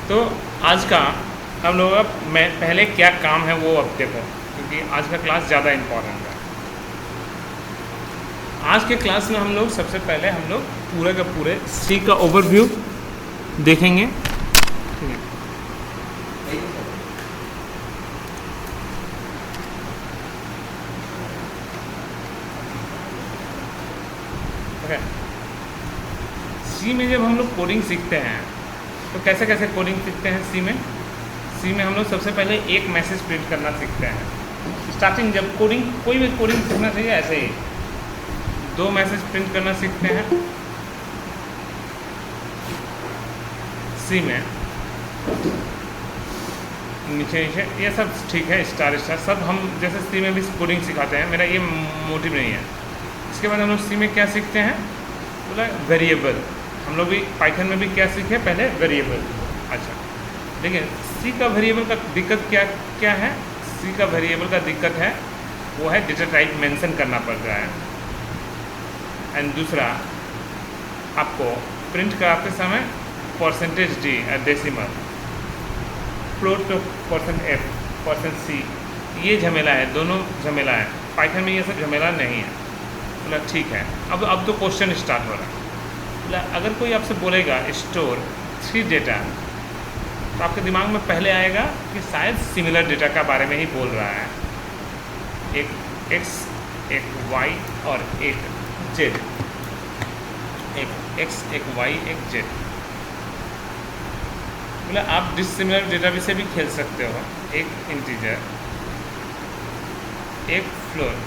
तो आज का हम लोगों का मैं पहले क्या काम है वो अब देखो, क्योंकि आज का क्लास ज़्यादा इम्पोर्टेंट है। आज के क्लास में हम लोग सबसे पहले हम लोग पूरे का पूरे सी का ओवरव्यू देखेंगे। ठीक है, ओके। सी में जब हम लोग कोडिंग सीखते हैं तो कैसे कैसे कोडिंग सीखते हैं सी में हम लोग सबसे पहले एक मैसेज प्रिंट करना सीखते हैं। स्टार्टिंग जब कोडिंग कोई भी कोडिंग सीखना चाहिए ऐसे ही 2 मैसेज प्रिंट करना सीखते हैं सी में। नीचे नीचे ये सब ठीक है, स्टार स्टार सब हम जैसे सी में भी कोडिंग सिखाते हैं, मेरा ये मोटिव नहीं है। इसके बाद हम लोग सी में क्या सीखते हैं, बोला वेरिएबल। हम लोग भी पाइथन में भी क्या सीखे पहले, वेरिएबल। अच्छा, लेकिन सी का वेरिएबल का दिक्कत क्या है, सी का वेरिएबल का दिक्कत है वो है डेटा टाइप मेंशन करना पड़ रहा है। एंड दूसरा, आपको प्रिंट कराते समय %d डेसिमल, फ्लोट तो %f, %c, ये झमेला है, दोनों झमेला है। पाइथन में ये सब झमेला नहीं है। बोला ठीक है, अब तो क्वेश्चन स्टार्ट हो रहा है। बोला अगर कोई आपसे बोलेगा स्टोर 3 डेटा, तो आपके दिमाग में पहले आएगा कि शायद सिमिलर डेटा का बारे में ही बोल रहा है, एक x, एक y और एक z, एक x, एक y, एक z। बोला आप डिसिमिलर डेटा से भी खेल सकते हो, एक इंटीजर, एक फ्लोट,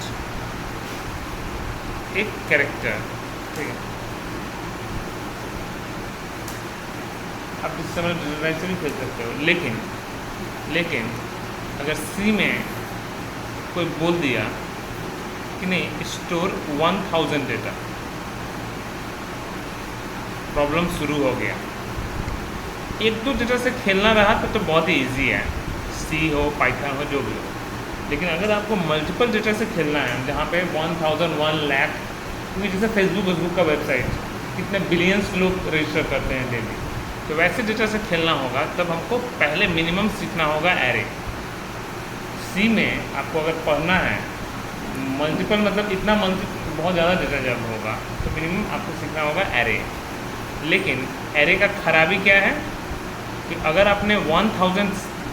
एक कैरेक्टर। ठीक है, आप डिसिमिलर डेटा से भी खेल सकते हो। लेकिन अगर सी में कोई बोल दिया कि नहीं स्टोर 1000 डेटा, प्रॉब्लम शुरू हो गया। 1-2 डेटा से खेलना रहा तो बहुत ही ईजी है, सी हो पाइथन हो जो भी हो। लेकिन अगर आपको मल्टीपल डेटा से खेलना है, जहाँ पे 1000, 1 लाख, क्योंकि जैसे फेसबुक का वेबसाइट कितने बिलियंस लोग रजिस्टर करते हैं डेली, तो वैसे डेटा से खेलना होगा, तब हमको पहले मिनिमम सीखना होगा एरे। सी में आपको अगर पढ़ना है मल्टीपल, मतलब इतना बहुत ज़्यादा डेटा जब होगा तो मिनिमम आपको सीखना होगा एरे। लेकिन एरे का खराबी क्या है कि अगर आपने 1000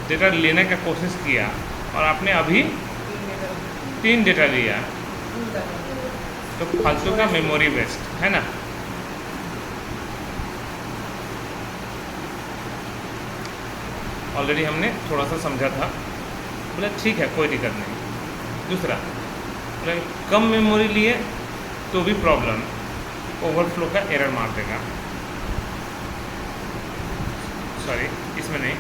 डेटा लेने का कोशिश किया और आपने अभी 3 डेटा लिया तो फालतू का मेमोरी वेस्ट है ना। ऑलरेडी हमने थोड़ा सा समझा था। बोला ठीक है, कोई दिक्कत नहीं। दूसरा, बोला कम मेमोरी लिए तो भी प्रॉब्लम, ओवरफ्लो का एरर मार देगा। सॉरी, इसमें नहीं,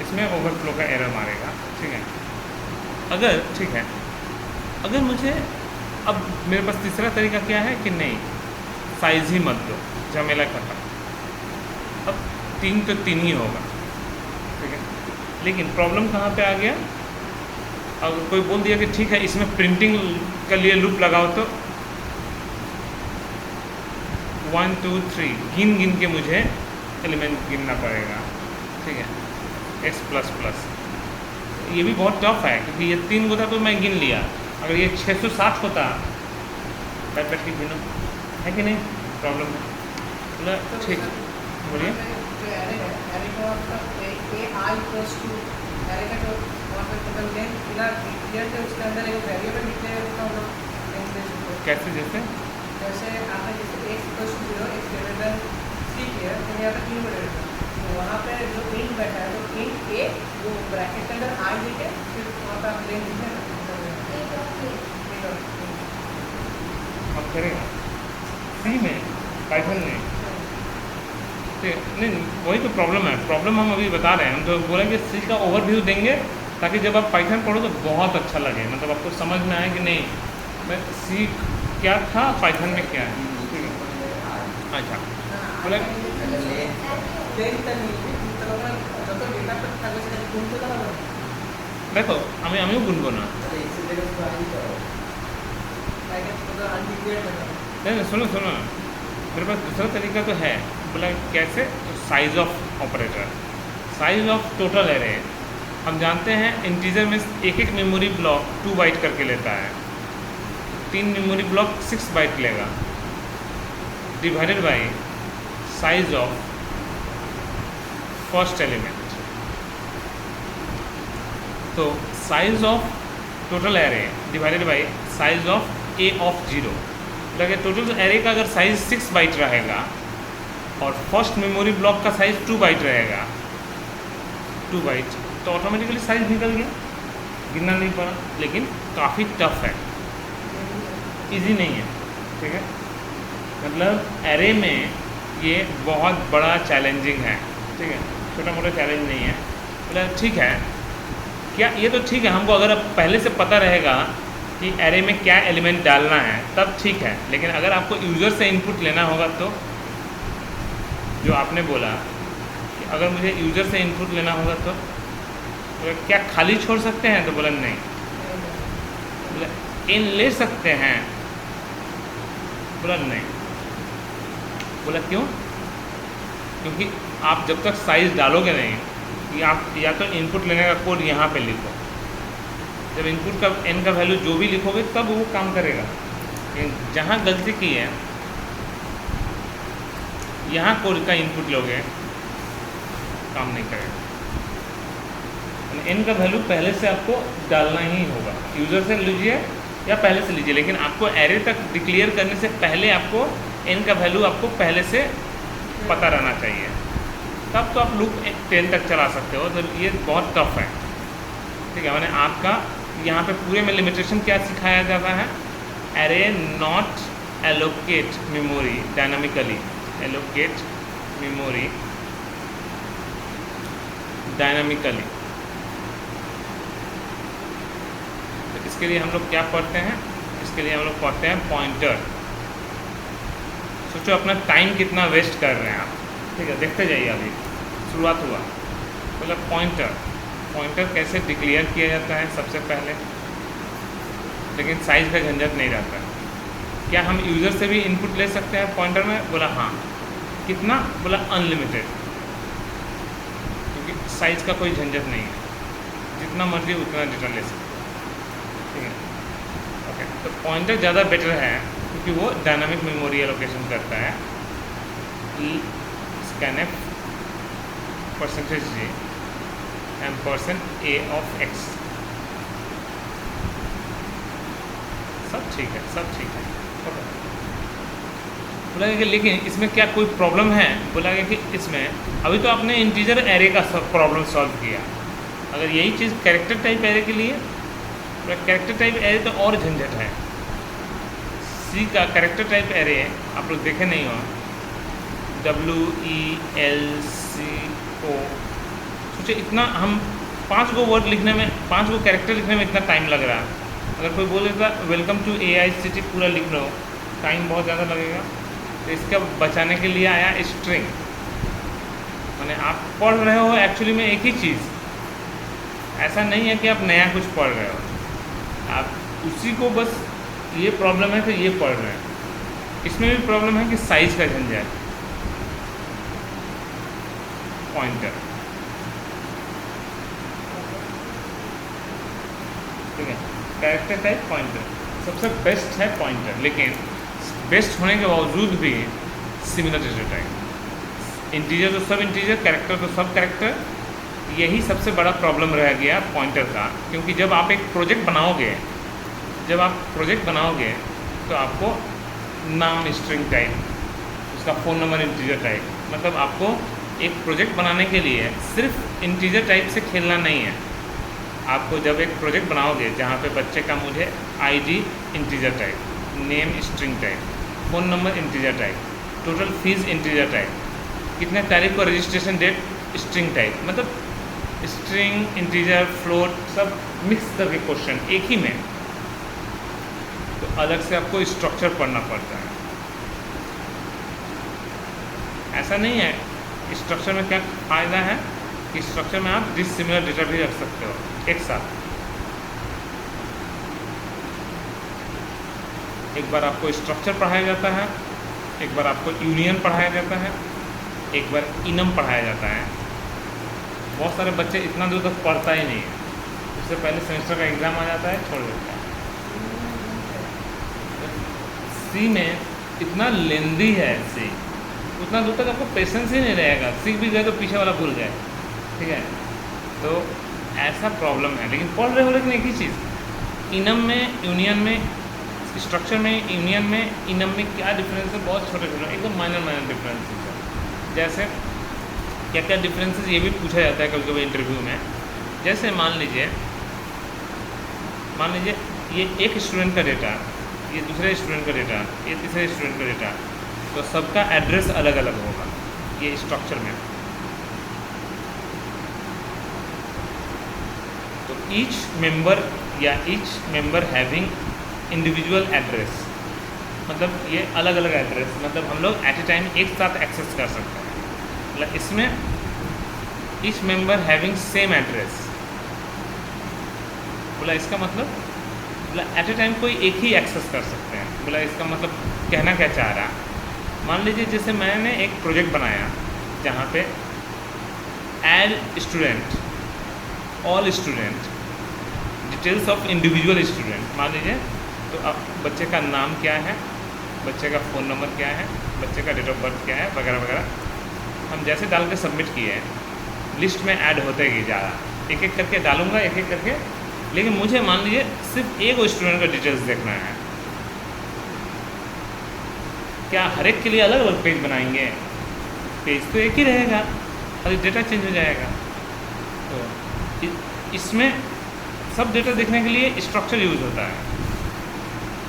इसमें ओवरफ्लो का एरर मारेगा। ठीक है, अगर ठीक है, अगर मुझे अब मेरे पास तीसरा तरीका क्या है कि नहीं साइज़ ही मत दो, झमेला खत्म, अब 3 तो 3 ही होगा। ठीक है, लेकिन प्रॉब्लम कहाँ पे आ गया, अगर कोई बोल दिया कि ठीक है इसमें प्रिंटिंग के लिए लूप लगाओ, तो 1 2 3 गिन के मुझे एलिमेंट गिनना पड़ेगा। ठीक है, x++, ये भी बहुत टफ है क्योंकि ये 3 होता तो मैं गिन लिया। अगर ये 660 होता, बैठ के गिनो, है कि नहीं, प्रॉब्लम है। बोला ठीक, बोलिए। कैसे, जैसे आपने जैसे x=0 x greater than c किया, तो यहाँ पे 3 बड़े, तो वहाँ पे जो int बैठा है तो int a वो ब्रैकेट के अंदर i लिखे, फिर वहाँ पे आप लेन लिखे ना, अब करेगा सी में, पाइथन में नहीं, वही तो प्रॉब्लम है। प्रॉब्लम हम अभी बता रहे हैं, हम तो बोलेंगे सी का ओवरव्यू देंगे ताकि जब आप पाइथन पढ़ो तो बहुत अच्छा लगे, मतलब आपको समझ में आए कि नहीं मैं सी क्या था, पाइथन में क्या है। ठीक है, अच्छा बोले देखो আমি গুনবো না, नहीं सुनो, मेरे पास दूसरा तरीका तो है। बोला कैसे, तो size of operator, size of total array. हम जानते हैं इंटीजर में एक एक मेमोरी ब्लॉक 2 बाइट करके लेता है, 3 मेमोरी ब्लॉक 6 बाइट लेगा, divided by size of first element. तो size of total array divided by size of A of 0, लगे टोटल एरे का अगर साइज 6 बाइट रहेगा और फर्स्ट मेमोरी ब्लॉक का साइज 2 बाइट रहेगा, 2 बाइट, तो ऑटोमेटिकली साइज निकल गया, गिनना नहीं पड़ा। लेकिन काफ़ी टफ है, इजी नहीं है, ठीक है। मतलब एरे में ये बहुत बड़ा चैलेंजिंग है, ठीक है, छोटा मोटा चैलेंज नहीं है। मतलब ठीक है, क्या ये तो ठीक है, हमको अगर अब पहले से पता रहेगा कि एरे में क्या एलिमेंट डालना है तब ठीक है। लेकिन अगर आपको यूज़र से इनपुट लेना होगा, तो जो आपने बोला कि अगर मुझे यूज़र से इनपुट लेना होगा तो क्या खाली छोड़ सकते हैं, तो बोला नहीं, बोला इन ले सकते हैं, बोला नहीं। बोला क्यों? क्योंकि आप जब तक साइज़ डालोगे नहीं, कि आप या तो इनपुट लेने का कोड यहाँ पे लिखो, जब इनपुट का n का वैल्यू जो भी लिखोगे तब वो काम करेगा। लेकिन जहाँ गलती की है, यहाँ कोड का इनपुट लोगे, काम नहीं करेगा। n का वैल्यू पहले से आपको डालना ही होगा, यूज़र से लीजिए या पहले से लीजिए, लेकिन आपको एरे तक डिक्लेयर करने से पहले आपको n का वैल्यू आपको पहले से पता रहना चाहिए, तब तो आप लूप 10 तक चला सकते हो। तो ये बहुत टफ है, ठीक है। मैंने आपका यहाँ पे पूरे में लिमिटेशन क्या सिखाया जाता है, array not allocate memory dynamically, allocate memory dynamically. तो इसके लिए हम लोग क्या पढ़ते हैं, इसके लिए हम लोग पढ़ते हैं पॉइंटर। सोचो अपना टाइम कितना वेस्ट कर रहे हैं आप, ठीक है, देखते जाइए। अभी शुरुआत हुआ, मतलब पॉइंटर, पॉइंटर कैसे डिक्लेयर किया जाता है सबसे पहले, लेकिन साइज़ का झंझट नहीं रहता है। क्या हम यूज़र से भी इनपुट ले सकते हैं पॉइंटर में? बोला हाँ। कितना? बोला अनलिमिटेड, क्योंकि साइज़ का कोई झंझट नहीं है, जितना मर्जी उतना डेटा ले सकते हैं, ठीक है। ओके, तो पॉइंटर ज़्यादा बेटर है क्योंकि वो डायनामिक मेमोरी एलोकेशन करता है। Scanf %g and %a of x, सब ठीक है, सब ठीक है। बोला कि लेकिन इसमें क्या कोई प्रॉब्लम है? बोला कि इसमें अभी तो आपने इंटीजर एरे का सब प्रॉब्लम सॉल्व किया, अगर यही चीज़ कैरेक्टर टाइप एरे के लिए, कैरेक्टर टाइप एरे तो और झंझट है। सी का कैरेक्टर टाइप एरे आप लोग देखे नहीं हो, WELCO, सोचिए इतना हम 5 गो वर्ड लिखने में, 5 गो कैरेक्टर लिखने में इतना टाइम लग रहा है। अगर कोई बोल देता वेलकम टू AICT पूरा लिख लो, टाइम बहुत ज़्यादा लगेगा। तो इसका बचाने के लिए आया स्ट्रिंग, माने आप पढ़ रहे हो एक्चुअली में एक ही चीज़, ऐसा नहीं है कि आप नया कुछ पढ़ रहे हो, आप उसी को बस ये प्रॉब्लम है कि ये पढ़ रहे हैं। इसमें भी प्रॉब्लम है कि साइज़ का झंझट। पॉइंटर, ठीक है, कैरेक्टर टाइप पॉइंटर सबसे बेस्ट है पॉइंटर, लेकिन बेस्ट होने के बावजूद भी सिमिलर डेटा टाइप, इंटीजर तो सब इंटीजर, कैरेक्टर तो सब कैरेक्टर, यही सबसे बड़ा प्रॉब्लम रह गया पॉइंटर का। क्योंकि जब आप एक प्रोजेक्ट बनाओगे, तो आपको नाम स्ट्रिंग टाइप, उसका फ़ोन नंबर इंटीजर टाइप, मतलब आपको एक प्रोजेक्ट बनाने के लिए सिर्फ इंटीजर टाइप से खेलना नहीं है। आपको जब एक प्रोजेक्ट बनाओगे जहाँ पे बच्चे का मुझे ID integer type, name string type, phone number integer type, total fees integer type, कितने तारीख को रजिस्ट्रेशन डेट स्ट्रिंग टाइप, मतलब स्ट्रिंग इंटीजर फ्लोट सब मिक्स करके क्वेश्चन एक ही में, तो अलग से आपको स्ट्रक्चर पढ़ना पड़ता है। ऐसा नहीं है, स्ट्रक्चर में क्या फ़ायदा है कि स्ट्रक्चर में आप डिसिमिलर डेटा भी रख सकते हो एक साथ। एक बार आपको स्ट्रक्चर पढ़ाया जाता है, एक बार आपको यूनियन पढ़ाया जाता है, एक बार इनम पढ़ाया जाता है। बहुत सारे बच्चे इतना दूर तक पढ़ता ही नहीं है, उससे पहले सेमेस्टर का एग्ज़ाम आ जाता है, छोड़ देता है। सी में इतना लेंदी है सी, उतना दूर तक आपको पेशेंस ही नहीं रहेगा, सीख भी गए तो पीछे वाला भूल गए, ठीक है। तो ऐसा प्रॉब्लम है। लेकिन पढ़ रहे हो, लेकिन एक ही चीज़, इनम में यूनियन में, स्ट्रक्चर में यूनियन में, इनम में क्या डिफरेंस है? बहुत छोटे छोटे, एकदम माइनर डिफरेंसेस है। जैसे क्या क्या डिफरेंसेस ये भी पूछा जाता है कभी कभी इंटरव्यू में। जैसे मान लीजिए ये एक स्टूडेंट का डेटा, ये दूसरे स्टूडेंट का डेटा, ये तीसरे स्टूडेंट का डेटा, तो सबका एड्रेस अलग अलग होगा ये स्ट्रक्चर में। तो each member having individual address, मतलब ये अलग अलग एड्रेस, मतलब हम लोग एट ए टाइम एक साथ एक्सेस कर सकते हैं। मतलब इसमें each member having same address, बोला इसका मतलब बोला एट ए टाइम कोई एक ही एक्सेस कर सकते हैं। बोला इसका मतलब कहना क्या चाह रहा, मान लीजिए जैसे मैंने एक प्रोजेक्ट बनाया जहाँ पे add student, all student, details of individual student, मान लीजिए। तो अब बच्चे का नाम क्या है, बच्चे का फ़ोन नंबर क्या है, बच्चे का डेट ऑफ बर्थ क्या है, वगैरह वगैरह हम जैसे डाल के सबमिट किए हैं, लिस्ट में ऐड होते गए जा रहा, एक एक करके डालूंगा, एक एक करके। लेकिन मुझे मान लीजिए सिर्फ एक स्टूडेंट का डिटेल्स देखना है, क्या हर एक के लिए अलग अलग पेज बनाएंगे? पेज तो एक ही रहेगा, खाली डेटा चेंज हो जाएगा। तो इसमें सब डेटा देखने के लिए स्ट्रक्चर यूज़ होता है।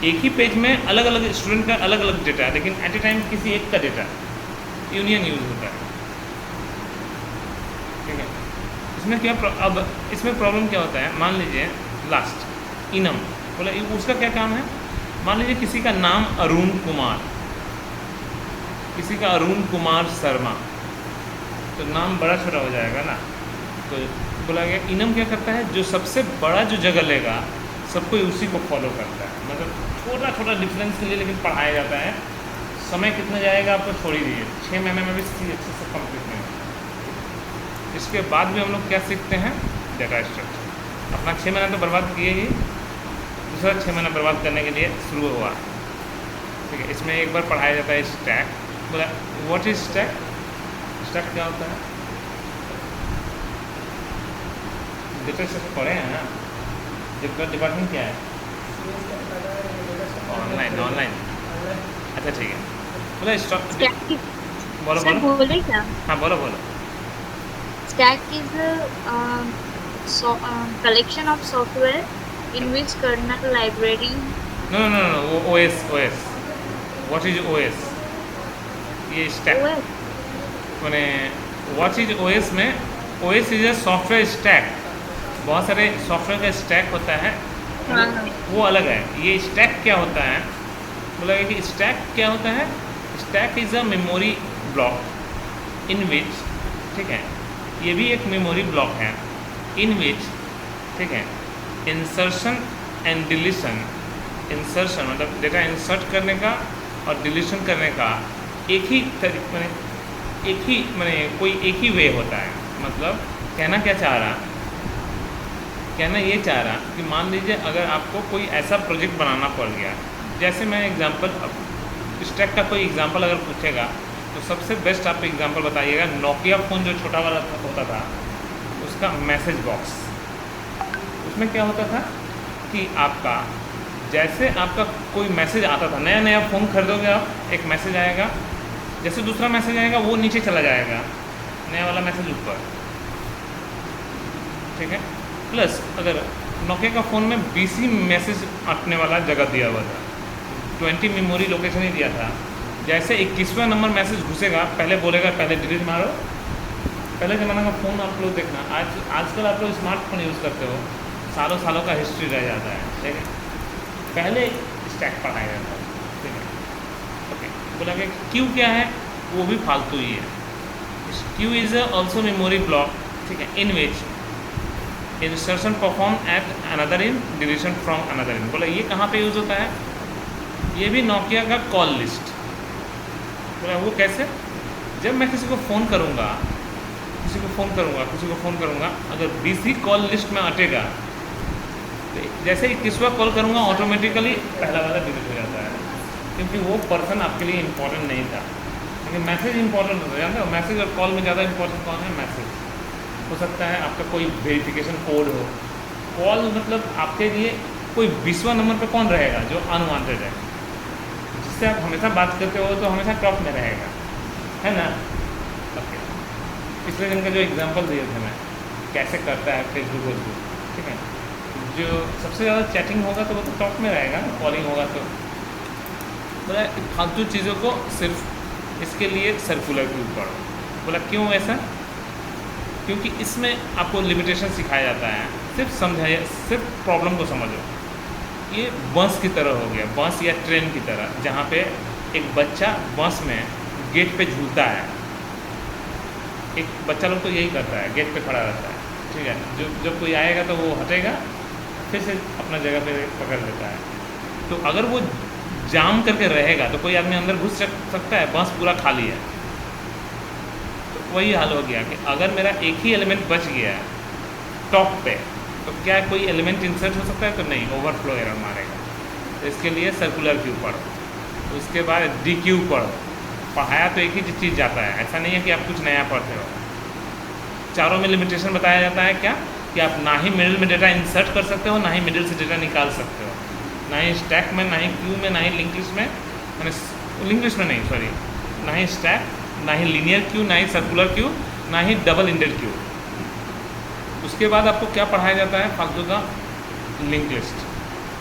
एक ही पेज में अलग अलग स्टूडेंट का अलग अलग डेटा है, लेकिन एट ए टाइम किसी एक का डेटा यूनियन यूज़ होता है, ठीक है। इसमें क्या अब इसमें प्रॉब्लम क्या होता है? मान लीजिए लास्ट इनम, बोला उसका क्या काम है? मान लीजिए किसी का नाम अरुण कुमार, किसी का अरुण कुमार शर्मा, तो नाम बड़ा छोटा हो जाएगा ना। तो बोला गया इनम क्या करता है, जो सबसे बड़ा जो जगह लेगा सबको उसी को फॉलो करता है। मतलब छोटा छोटा डिफरेंस के लिए लेकिन पढ़ाया जाता है। समय कितना जाएगा आपको छोड़ ही दीजिए, 6 महीने में भी अच्छे से कंप्लीट नहीं होगा। इसके बाद भी हम लोग क्या सीखते हैं? Data structure. अपना 6 महीना तो बर्बाद किए ही, दूसरा 6 महीना बर्बाद करने के लिए शुरू हुआ, ठीक है। इसमें एक बार पढ़ाया जाता है स्टैक। बोला व्हाट इज स्टैक? स्टैक क्या होता है? डेटा स्ट्रक्चर पढ़े हैं ना, डिपार्टमेंट क्या है? ऑनलाइन। अच्छा ठीक है। बोला स्टैक, बोलो बोले क्या? हाँ बोलो। Stack is a collection of software in which kernel library. No, वो OS। What is OS? ये स्टैक मैंने what is OS में OS is a software stack. बहुत सारे सॉफ्टवेयर का स्टैक होता है, वो अलग है। ये स्टैक क्या होता है? बोला कि स्टैक क्या होता है? Stack is a memory block in which, ठीक है, ये भी एक मेमोरी ब्लॉक है, इन विच, ठीक है, इंसर्शन एंड डिलीशन। इंसर्शन मतलब डेटा इंसर्ट करने का और डिलीशन करने का एक ही कोई एक ही वे होता है। मतलब कहना क्या चाह रहा, कहना ये चाह रहा कि मान लीजिए अगर आपको कोई ऐसा प्रोजेक्ट बनाना पड़ गया, जैसे मैं एग्जांपल, स्टैक का कोई एग्जांपल अगर पूछेगा तो सबसे बेस्ट आप एग्जांपल बताइएगा। नोकिया फ़ोन जो छोटा वाला होता था, उसका मैसेज बॉक्स, उसमें क्या होता था कि आपका जैसे आपका कोई मैसेज आता था, नया फ़ोन खरीदोगे आप, एक मैसेज आएगा, जैसे दूसरा मैसेज आएगा वो नीचे चला जाएगा, नया वाला मैसेज ऊपर, ठीक है। प्लस अगर नोकिया का फ़ोन में 20 ही मैसेज अटने वाला जगह दिया हुआ था, 20 मेमोरी लोकेशन ही दिया था। जैसे 21वां नंबर मैसेज घुसेगा, पहले बोलेगा पहले डिलीट मारो। पहले ज़माना का फ़ोन आप लोग देखना, आजकल आप लोग स्मार्टफोन यूज़ करते हो, सालों का हिस्ट्री रह जाता है, ठीक है। पहले स्टैक पढ़ाया जाता है, ठीक है। ओके, बोला कि क्यू क्या है? वो भी फालतू ही है। Queue is also memory block, ठीक है, in which insertion perform at another end, deletion from another end. बोला ये कहाँ पे यूज़ होता है? ये भी नोकिया का कॉल लिस्ट। बोला वो कैसे? जब मैं किसी को फ़ोन करूँगा, अगर बिजी कॉल लिस्ट में अटेगा तो जैसे ही 21वां कॉल करूँगा ऑटोमेटिकली पहला वाला डिलीट हो जाता है, क्योंकि वो पर्सन आपके लिए इम्पोर्टेंट नहीं था। लेकिन मैसेज इंपॉर्टेंट होता है, जानते हो मैसेज और कॉल में ज़्यादा इंपॉर्टेंट कौन है? मैसेज। हो सकता है आपका कोई वेरिफिकेशन कोड हो, कॉल मतलब आपके लिए कोई 20वां नंबर पे कौन रहेगा जो अनवांटेड है, जिससे आप हमेशा बात करते हो तो हमेशा टॉप में रहेगा, है ना? ओके, पिछले दिन का जो एग्जांपल दिए थे मैं, कैसे करता है फेसबुक, ठीक है, जो सबसे ज़्यादा चैटिंग होगा तो वो तो टॉप में रहेगा ना, कॉलिंग होगा तो। बोला फालतू चीज़ों को सिर्फ इसके लिए सर्कुलर क्यू पढ़ो। बोला क्यों ऐसा? क्योंकि इसमें आपको लिमिटेशन सिखाया जाता है, सिर्फ समझाइए, सिर्फ प्रॉब्लम को समझो। ये बस की तरह हो गया, बस या ट्रेन की तरह, जहाँ पे एक बच्चा बस में गेट पे झूलता है। एक बच्चा लोग तो यही करता है, गेट पे खड़ा रहता है, ठीक है, जब कोई आएगा तो वो हटेगा, फिर से अपना जगह पे पकड़ लेता है। तो अगर वो जाम करके रहेगा तो कोई आदमी अंदर घुस सकता है, बस पूरा खाली है। तो वही हाल हो गया कि अगर मेरा एक ही एलिमेंट बच गया टॉप पे, तो क्या कोई एलिमेंट इंसर्ट हो सकता है? तो नहीं, ओवरफ्लो एरर मारेगा। तो इसके लिए सर्कुलर क्यू पढ़ो, तो उसके बाद डी क्यू पढ़ो। पढ़ाया तो एक ही चीज़ जाता है, ऐसा नहीं है कि आप कुछ नया पढ़ते हो। चारों में लिमिटेशन बताया जाता है क्या? कि आप ना ही मिडिल में डेटा इंसर्ट कर सकते हो, ना ही मिडिल से डेटा निकाल सकते हो, ना ही स्टैक में, ना ही क्यू में, ना ही लिंक लिस्ट में, लिंक लिस्ट में नहीं, सॉरी, ना ही स्टैक, ना ही लीनियर क्यू, ना ही सर्कुलर क्यू, ना ही डबल इंडेड क्यू। उसके बाद आपको क्या पढ़ाया जाता है? फालतू का लिंक लिस्ट।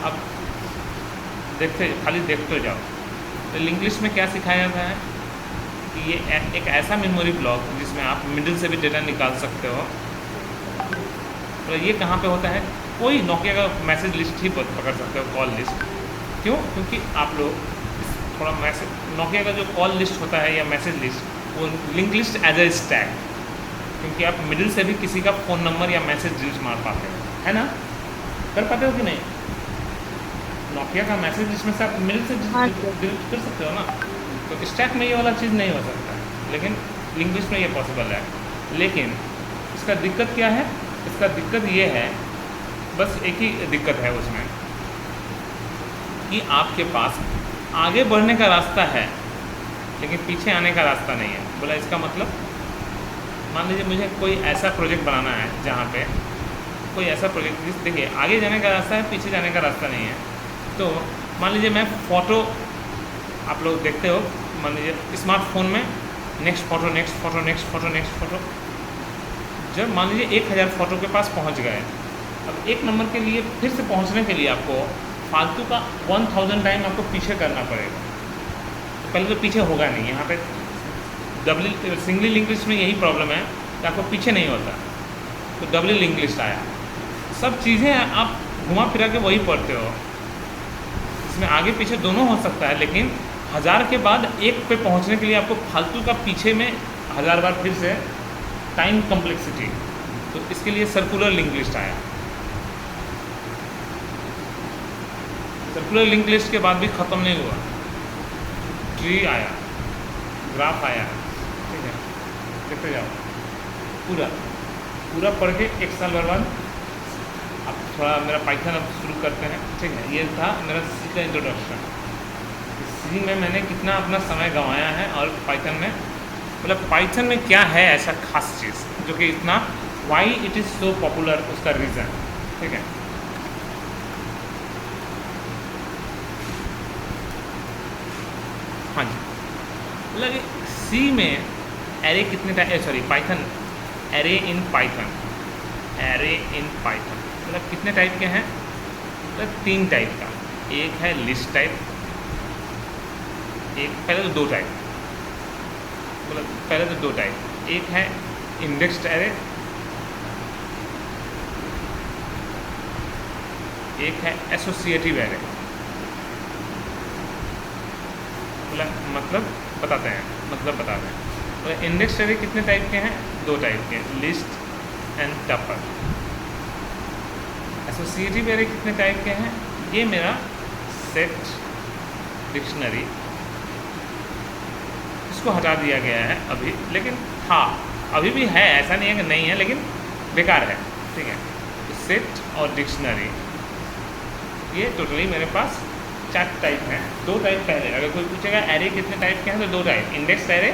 अब खाली देखते जाओ। तो लिंक लिस्ट में क्या सिखाया जाता है कि ये एक ऐसा मेमोरी ब्लॉक जिसमें आप मिडिल से भी डेटा निकाल सकते हो। तो ये कहाँ पे होता है? कोई नोकिया का मैसेज लिस्ट ही पकड़ सकते हो, कॉल लिस्ट। क्यों? क्योंकि आप लोग थोड़ा मैसेज, नोकिया का जो कॉल लिस्ट होता है या मैसेज लिस्ट, वो link list as a stack, क्योंकि आप मिडिल से भी किसी का फ़ोन नंबर या मैसेज डिलीट मार पाते हो, है ना? कर पाते हो कि नहीं? नोकिया का मैसेज लिस्ट में से आप मिडिल से डिलीट कर सकते हो ना। तो स्टैक में ये वाला चीज़ नहीं हो सकता है, लेकिन लिंक लिस्ट में ये पॉसिबल है। लेकिन इसका दिक्कत क्या है? इसका दिक्कत ये है, बस एक ही दिक्कत है उसमें, कि आपके पास आगे बढ़ने का रास्ता है लेकिन पीछे आने का रास्ता नहीं है। बोला इसका मतलब, मान लीजिए मुझे कोई ऐसा प्रोजेक्ट बनाना है जहाँ पे कोई ऐसा प्रोजेक्ट, जिस देखिए आगे जाने का रास्ता है, पीछे जाने का रास्ता नहीं है। तो मान लीजिए मैं फ़ोटो, आप लोग देखते हो, मान लीजिए स्मार्टफोन में next photo, next photo, next photo, next photo, जब मान लीजिए 1000 फ़ोटो के पास पहुँच गए, अब एक नंबर के लिए फिर से पहुँचने के लिए आपको फालतू का 1000 टाइम आपको पीछे करना पड़ेगा। तो पहले तो पीछे होगा नहीं। यहाँ पे सिंगली लिंक लिस्ट में यही प्रॉब्लम है कि आपको पीछे नहीं होता, तो डबल लिंक लिस्ट आया। सब चीज़ें आप घुमा फिरा के वही पढ़ते हो, इसमें आगे पीछे दोनों हो सकता है, लेकिन 1000 के बाद एक पे पहुंचने के लिए आपको फालतू का पीछे में 1000 बार फिर से टाइम कम्प्लेक्सिटी। तो इसके लिए सर्कुलर लिंक लिस्ट आया। सर्कुलर लिंक लिस्ट के बाद भी ख़त्म नहीं हुआ, ट्री आया, ग्राफ आया, ठीक है, देखते जाओ पूरा पढ़ के 1 साल बर्बाद। अब थोड़ा मेरा पाइथन अब शुरू करते हैं, ठीक है। ये था मेरा सी का इंट्रोडक्शन। सी में मैंने कितना अपना समय गंवाया है, और पाइथन में, मतलब पाइथन में क्या है ऐसा खास चीज़ जो कि इतना, why it is so popular, उसका रीज़न, ठीक है। हाँ जी, मतलब सी में एरे कितने type, sorry Python, array in Python मतलब कितने टाइप के हैं? मतलब 3 टाइप का। एक है लिस्ट टाइप, एक, पहले तो 2 टाइप, मतलब पहले तो 2 टाइप, एक है इंडेक्स्ड एरे, एक है एसोसिएटिव एरे। मतलब बताते हैं। तो इंडेक्स एरे कितने टाइप के हैं? 2 टाइप के, list and tuple. Associative array कितने टाइप के हैं? ये मेरा सेट, डिक्शनरी, इसको हटा दिया गया है अभी, लेकिन था, अभी भी है, ऐसा नहीं है कि नहीं है, लेकिन बेकार है, ठीक है। सेट और डिक्शनरी, ये टोटली मेरे पास 4 टाइप हैं। 2 टाइप पहले, अगर कोई पूछेगा एरे कितने टाइप के हैं, तो 2 type, index array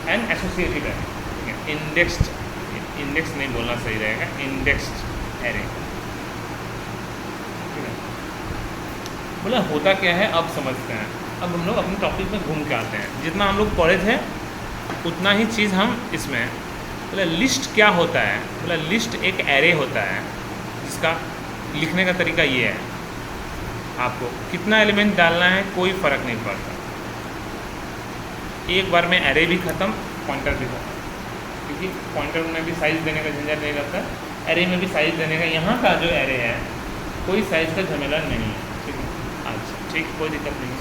and associative array, ठीक है। इंडेक्स नहीं बोलना सही रहेगा, इंडेक्स्ड एरे, ठीक है। बोला होता क्या है अब समझते हैं। अब हम लोग अपने टॉपिक में घूम के आते हैं। जितना हम लोग पढ़े थे उतना ही चीज़ हम इसमें, बोला लिस्ट क्या होता है। बोला लिस्ट एक एरे होता है जिसका लिखने का तरीका ये है, आपको कितना एलिमेंट डालना है कोई फ़र्क नहीं पड़ता, एक बार में एरे भी ख़त्म, पॉइंटर भी ख़त्म, क्योंकि पॉइंटर में भी साइज़ देने का झंझट नहीं रहता, एरे में भी साइज़ देने का, यहाँ का जो एरे है कोई साइज़ का झमेला नहीं है, ठीक है। अच्छा ठीक, कोई दिक्कत नहीं।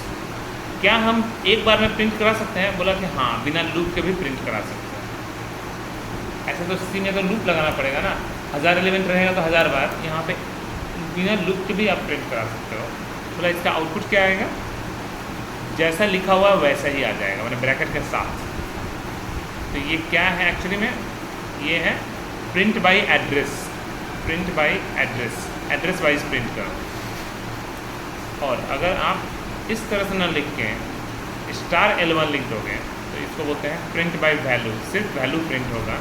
क्या हम एक बार में प्रिंट करा सकते हैं? बोला कि हाँ, बिना लूप के भी प्रिंट करा सकते हैं। ऐसे तो सी में तो लूप लगाना पड़ेगा ना, 1000 एलिमेंट रहेगा तो 1000 बार, यहाँ पे बिना लूप के भी आप प्रिंट करा सकते हो। बोला इसका आउटपुट क्या आएगा? जैसा लिखा हुआ वैसा ही आ जाएगा, मैंने ब्रैकेट के साथ। तो ये क्या है एक्चुअली में? ये है print by address, print by address, address wise print करो। और अगर आप इस तरह से ना लिख के *L1 लिख दोगे तो इसको बोलते हैं प्रिंट बाय वैल्यू, सिर्फ वैल्यू प्रिंट होगा,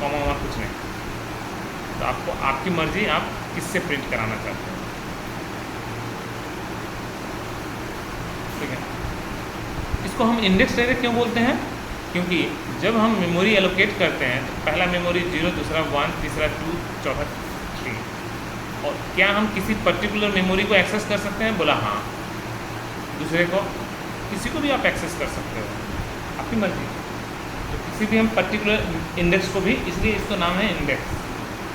कॉमा वॉमा कुछ नहीं। तो आपको आपकी मर्जी, आप किससे प्रिंट कराना चाहते हैं, ठीक है। इसको हम इंडेक्स एरे क्यों बोलते हैं? क्योंकि जब हम मेमोरी एलोकेट करते हैं तो पहला मेमोरी 0, दूसरा 1, तीसरा 2, चौथा 3। और क्या हम किसी पर्टिकुलर मेमोरी को एक्सेस कर सकते हैं? बोला हाँ, दूसरे को, किसी को भी आप एक्सेस कर सकते हो, आपकी मर्जी। तो किसी भी हम पर्टिकुलर इंडेक्स को भी, इसलिए इसका नाम है इंडेक्स,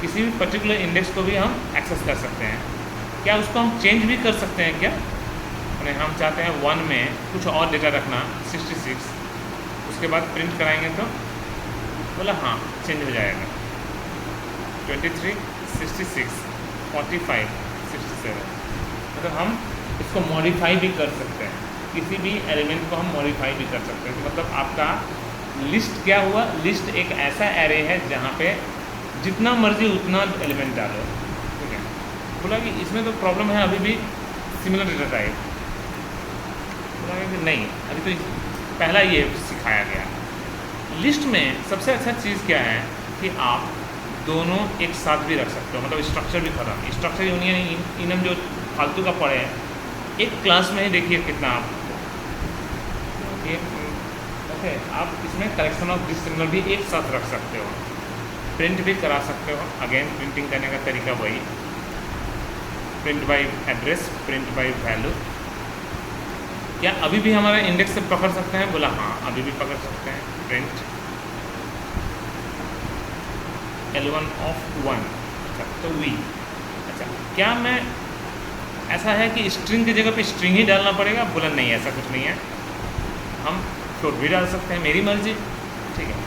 किसी भी पर्टिकुलर इंडेक्स को भी हम एक्सेस कर सकते हैं। क्या उसको हम चेंज भी कर सकते हैं क्या? मैंने हम चाहते हैं 1 में कुछ और डेटा रखना 66, उसके बाद प्रिंट कराएंगे तो बोला हाँ, चेंज हो जाएगा 23, 66, 45, 67। मतलब हम इसको मॉडिफाई भी कर सकते हैं, किसी भी एलिमेंट को हम मॉडिफाई भी कर सकते हैं। तो मतलब आपका लिस्ट क्या हुआ? लिस्ट एक ऐसा एरे है जहाँ पे जितना मर्जी उतना एलिमेंट डालो, ठीक है। बोला कि इसमें तो प्रॉब्लम है अभी भी सिमिलर डेटा टाइप। बोला कि नहीं, अभी तो पहला ये सिखाया गया। लिस्ट में सबसे अच्छा चीज़ क्या है कि आप दोनों एक साथ भी रख सकते हो, मतलब स्ट्रक्चर भी खत्म, स्ट्रक्चर यूनियन इनम जो फालतू का पड़े हैं, एक क्लास में ही देखिए कितना आप ओके। आप इसमें कलेक्शन ऑफ डिसिमिलर भी एक साथ रख सकते हो, प्रिंट भी करा सकते हो। अगेन प्रिंटिंग करने का तरीका वही, print by address, print by value. क्या अभी भी हमारा इंडेक्स से पकड़ सकते हैं? बोला हाँ, अभी भी पकड़ सकते हैं। प्रिंट L1 of 1, अच्छा तो V। अच्छा, क्या मैं, ऐसा है कि स्ट्रिंग की जगह पे स्ट्रिंग ही डालना पड़ेगा? बोला नहीं, ऐसा कुछ नहीं है, हम फ्लोट भी डाल सकते हैं, मेरी मर्जी, ठीक है।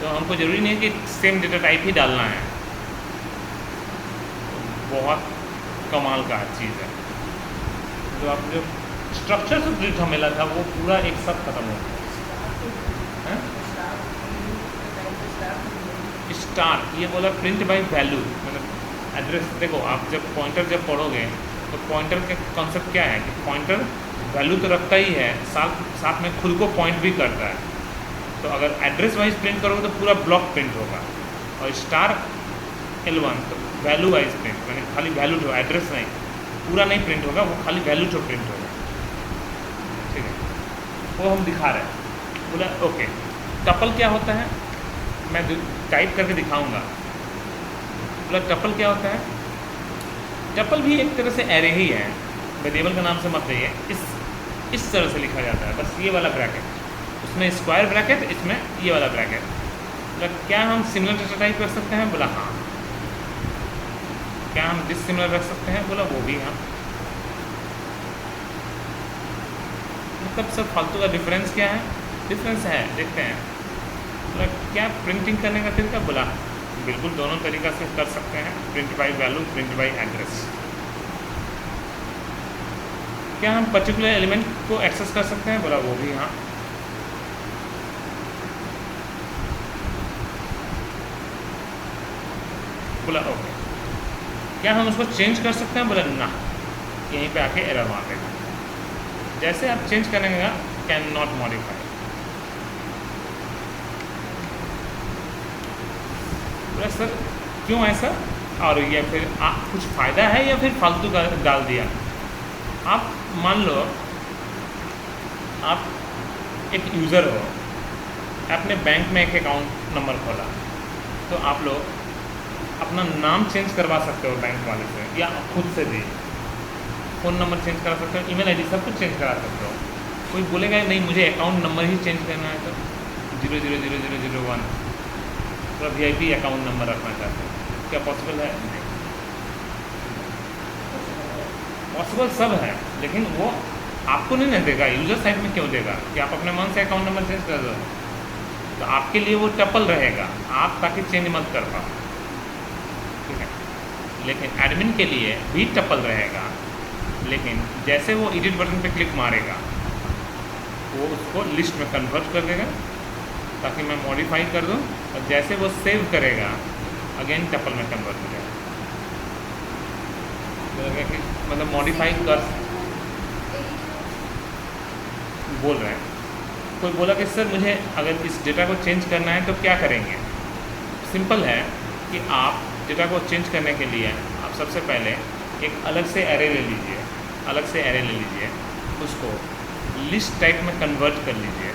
तो हमको ज़रूरी नहीं है कि सेम डेटा टाइप ही डालना है। तो बहुत कमाल का चीज़ है। तो आप जो स्ट्रक्चर से जो झमेला था वो पूरा एक साथ खत्म हो गया। स्टार, ये बोला प्रिंट बाय वैल्यू, मतलब एड्रेस। देखो आप जब पॉइंटर जब पढ़ोगे तो पॉइंटर के कॉन्सेप्ट क्या है कि पॉइंटर वैल्यू तो रखता ही है, साथ में खुद को पॉइंट भी करता है। तो अगर एड्रेस वाइज प्रिंट करोगे तो पूरा ब्लॉक प्रिंट होगा, और *L1 तो वैल्यू वाइज प्रिंट, मैंने खाली वैल्यू तो, एड्रेस नहीं, पूरा नहीं प्रिंट होगा, वो खाली वैल्यू तो प्रिंट होगा, ठीक है। वो हम दिखा रहे हैं। बोला ओके, टपल क्या होता है? मैं टाइप करके दिखाऊंगा। बोला टपल क्या होता है? टपल भी एक तरह से एरे ही है, वेरिएबल का नाम से मत लेइए। इस तरह से लिखा जाता है, बस ये वाला ब्रैकेट, उसमें स्क्वायर ब्रैकेट, इसमें ये वाला ब्रैकेट। बोला क्या हम सिमिलर डेटा टाइप कर सकते हैं? बोला हाँ। क्या हम डिसिमिलर रख सकते हैं? बोला वो भी हाँ। मतलब सब फालतू का डिफरेंस क्या है? डिफरेंस है, देखते हैं। बोला क्या प्रिंटिंग करने का तरीका? बोला बिल्कुल दोनों तरीक़ा से कर सकते हैं, print by value, print by address. क्या हम पर्टिकुलर एलिमेंट को एक्सेस कर सकते हैं? बोला वो भी हाँ। बोला ओके। क्या हम उसको चेंज कर सकते हैं? बोला ना, यहीं पे आके एरर मांगेगा। जैसे आप चेंज करेंगे कैन नॉट मॉडिफाई। बोला सर क्यों ऐसा, और या फिर आप कुछ फ़ायदा है या फिर फालतू का डाल दिया? आप मान लो आप एक यूज़र हो, आपने बैंक में एक अकाउंट नंबर खोला, तो आप लोग अपना नाम चेंज करवा सकते हो बैंक वाले से, या खुद से भी फ़ोन नंबर चेंज करा सकते हो, ईमेल आईडी सब कुछ चेंज करा सकते हो। कोई बोलेगा नहीं मुझे अकाउंट नंबर ही चेंज करना है, तो 000001 पूरा VIP अकाउंट नंबर रखना चाहते हो, क्या पॉसिबल है? नहीं पॉसिबल सब है, लेकिन वो आपको नहीं ना देगा, यूज़र साइड में क्यों देगा कि आप अपने मन से अकाउंट नंबर चेंज कर दो। तो आपके लिए वो टपल रहेगा, आप ताकि चेंज मत कर पाओ, ठीक है। लेकिन एडमिन के लिए भी टपल रहेगा, लेकिन जैसे वो एडिट बटन पे क्लिक मारेगा वो उसको लिस्ट में कन्वर्ट कर देगा ताकि मैं मॉडिफाई कर दूं, और जैसे वो सेव करेगा अगेन टपल में कन्वर्ट हो जाएगा। कि मतलब मॉडिफाई कर बोल रहे हैं। कोई बोला कि सर मुझे अगर इस डेटा को चेंज करना है तो क्या करेंगे? सिंपल है कि आप डेटा को चेंज करने के लिए आप सबसे पहले एक अलग से एरे ले लीजिए, उसको लिस्ट टाइप में कन्वर्ट कर लीजिए,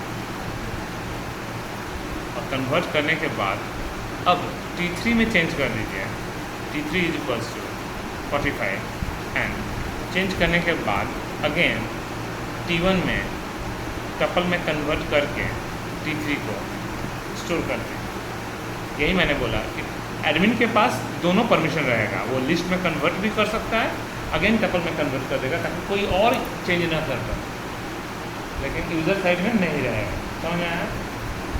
और कन्वर्ट करने के बाद अब T3 में चेंज कर दीजिए, T3 = 45, एंड चेंज करने के बाद अगेन T1 में टपल में कन्वर्ट करके T3 को स्टोर कर दें। यही मैंने बोला कि एडमिन के पास दोनों परमिशन रहेगा, वो लिस्ट में कन्वर्ट भी कर सकता है, अगेन टपल में कन्वर्ट कर देगा ताकि कोई और चेंज ना कर पाए, लेकिन यूज़र साइड में नहीं रहेगा। समझ में आया?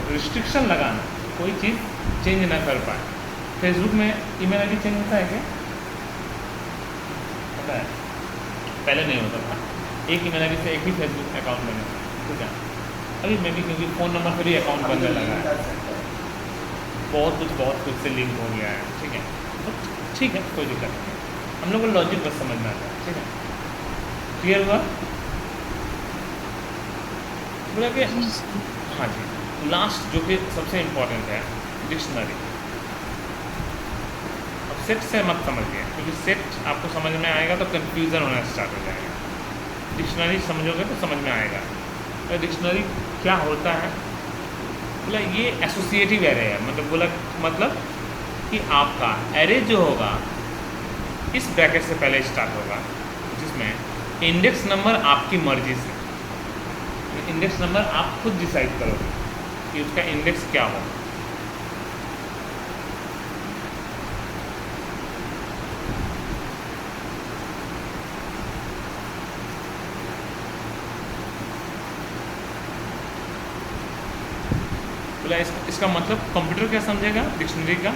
रिस्ट्रिक्शन लगाना, कोई चीज़ चेंज ना कर पाए। फेसबुक में ईमेल आईडी चेंज होता है क्या? होता है, पहले नहीं होता था, एक ईमेल आईडी से एक ही फेसबुक अकाउंट बने, ठीक है। अभी मैं भी क्योंकि फ़ोन नंबर पर ही अकाउंट बनने लगा है, बहुत कुछ से लिंक हो गया है, ठीक है। तो ठीक है, कोई दिक्कत नहीं, हम लोग को लॉजिक बस समझना है, ठीक है। क्लियर हुआ? बोला कि हाँ जी, लास्ट जो कि सबसे इम्पोर्टेंट है डिक्शनरी। अब सेट से मत समझिए, क्योंकि सेट आपको समझ में आएगा तो कन्फ्यूज़न होना स्टार्ट हो जाएगा। डिक्शनरी समझोगे तो समझ में आएगा। तो डिक्शनरी क्या होता है? बोला ये एसोसिएटिव एरे है, मतलब कि आपका एरे जो होगा इस ब्रैकेट से पहले स्टार्ट होगा, जिसमें इंडेक्स नंबर आपकी मर्जी से, इंडेक्स नंबर आप खुद डिसाइड करोगे कि उसका इंडेक्स क्या हो। बोला इसका मतलब कंप्यूटर क्या समझेगा डिक्शनरी का?